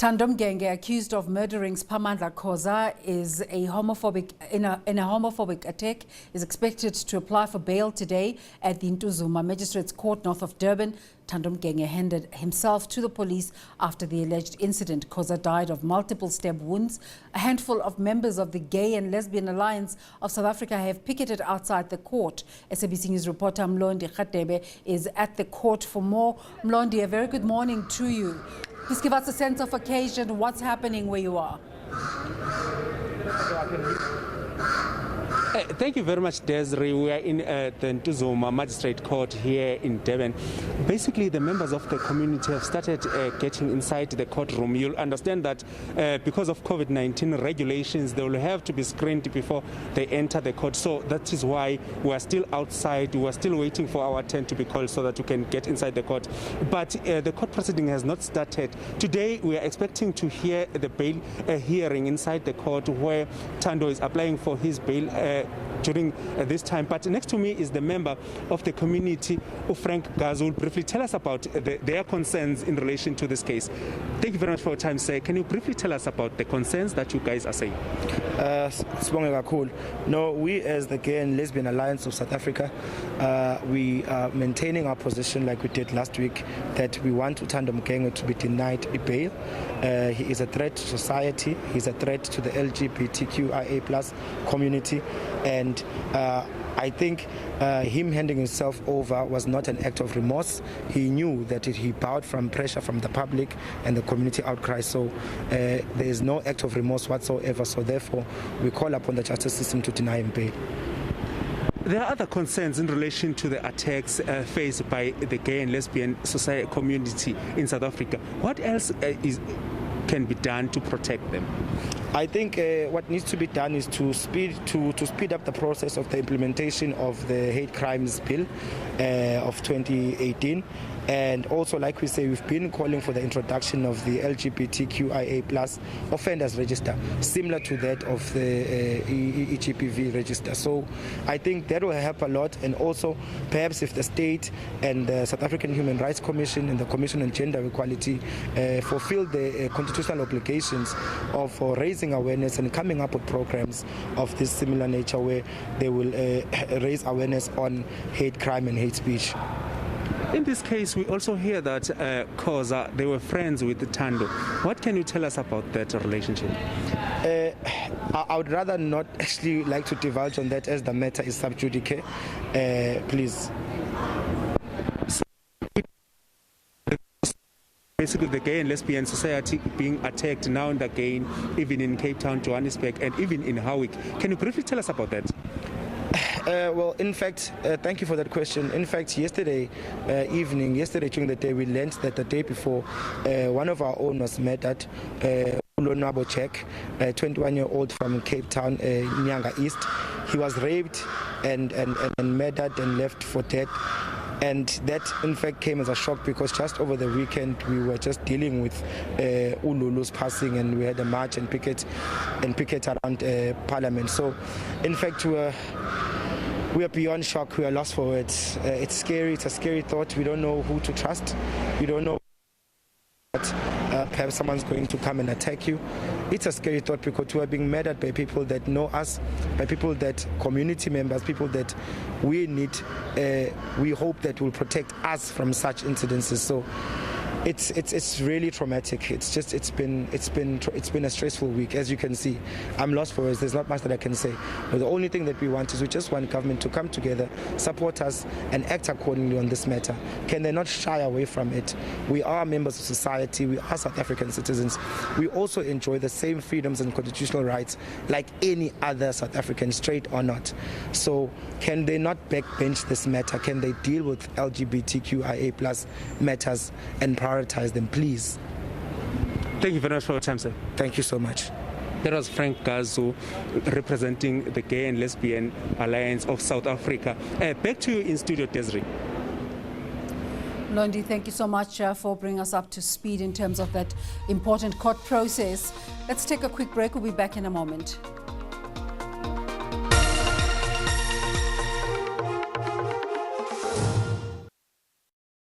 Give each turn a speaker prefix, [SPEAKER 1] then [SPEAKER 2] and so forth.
[SPEAKER 1] Thando Mgenge, accused of murdering Sphamandla Khoza, is in a homophobic attack, is expected to apply for bail today at the Ntuzuma Magistrates Court north of Durban. Thando Mgenge handed himself to the police after the alleged incident. Khoza died of multiple stab wounds. A handful of members of the Gay and Lesbian Alliance of South Africa have picketed outside the court. SABC News reporter Mlondi Radebe is at the court for more. Mlondi, a very good morning to you. Please give us a sense of occasion, what's happening where you are.
[SPEAKER 2] Thank you very much, Desiree. We are in the Ntuzuma Magistrates Court here in Durban. Basically, the members of the community have started getting inside the courtroom. You'll understand that because of COVID-19 regulations, they will have to be screened before they enter the court. So that is why we are still outside. We are still waiting for our turn to be called so that we can get inside the court. But the court proceeding has not started. Today, we are expecting to hear the bail hearing inside the court where Thando is applying for his bail during this time. But next to me is the member of the community, Frank Gazul. Briefly tell us about their concerns in relation to this case. Thank you very much for your time, sir. Can you briefly tell us about the concerns that you guys are saying?
[SPEAKER 3] No, we as the Gay and Lesbian Alliance of South Africa, we are maintaining our position like we did last week, that we want Thando Mgenge to be denied a bail. He is a threat to society. He's a threat to the LGBTQIA+ community. And I think him handing himself over was not an act of remorse. He knew that he bowed from pressure from the public and the community outcry. So there is no act of remorse whatsoever. So therefore, we call upon the justice system to deny him bail.
[SPEAKER 2] There are other concerns in relation to the attacks faced by the gay and lesbian society community in South Africa. What else can be done to protect them?
[SPEAKER 3] I think what needs to be done is to speed up the process of the implementation of the hate crimes bill of 2018. And also, like we say, we've been calling for the introduction of the LGBTQIA+ offenders register, similar to that of the EGBV register. So I think that will help a lot. And also, perhaps if the state and the South African Human Rights Commission and the Commission on Gender Equality fulfill the constitutional obligations of raising awareness and coming up with programs of this similar nature where they will raise awareness on hate crime and hate speech.
[SPEAKER 2] In this case, we also hear that Khoza, they were friends with Thando. What can you tell us about that relationship?
[SPEAKER 3] I would rather not actually like to divulge on that as the matter is sub judice. Please.
[SPEAKER 2] Basically, the gay and lesbian society being attacked now and again, even in Cape Town, Johannesburg, and even in Howick. Can you briefly tell us about that?
[SPEAKER 3] Well, in fact, thank you for that question. In fact, yesterday during the day, we learned that the day before, one of our own was murdered. Check, a 21-year-old from Cape Town, Nyanga East. He was raped and murdered and left for dead. And that, in fact, came as a shock because just over the weekend we were just dealing with Ululu's passing, and we had a march and picket around Parliament. So, in fact, we are beyond shock. We are lost for words. It's scary. It's a scary thought. We don't know who to trust. We don't know that perhaps someone's going to come and attack you. It's a scary thought because we are being murdered by people that know us, by people that community members, people that we need. We hope that will protect us from such incidences. So it's really traumatic. It's been a stressful week, as you can see. I'm lost for words. There's not much that I can say. But the only thing that we want is we just want government to come together, support us, and act accordingly on this matter. Can they not shy away from it? We are members of society. We are South African citizens. We also enjoy the same freedoms and constitutional rights like any other South African, straight or not. So can they not backbench this matter? Can they deal with LGBTQIA+ matters and prioritize them, please?
[SPEAKER 2] Thank you very much for your time, sir.
[SPEAKER 3] Thank you so much.
[SPEAKER 2] That was Frank Gazul, representing the Gay and Lesbian Alliance of South Africa. Back to you in studio, Desiree.
[SPEAKER 1] Mlondi, thank you so much for bringing us up to speed in terms of that important court process. Let's take a quick break. We'll be back in a moment.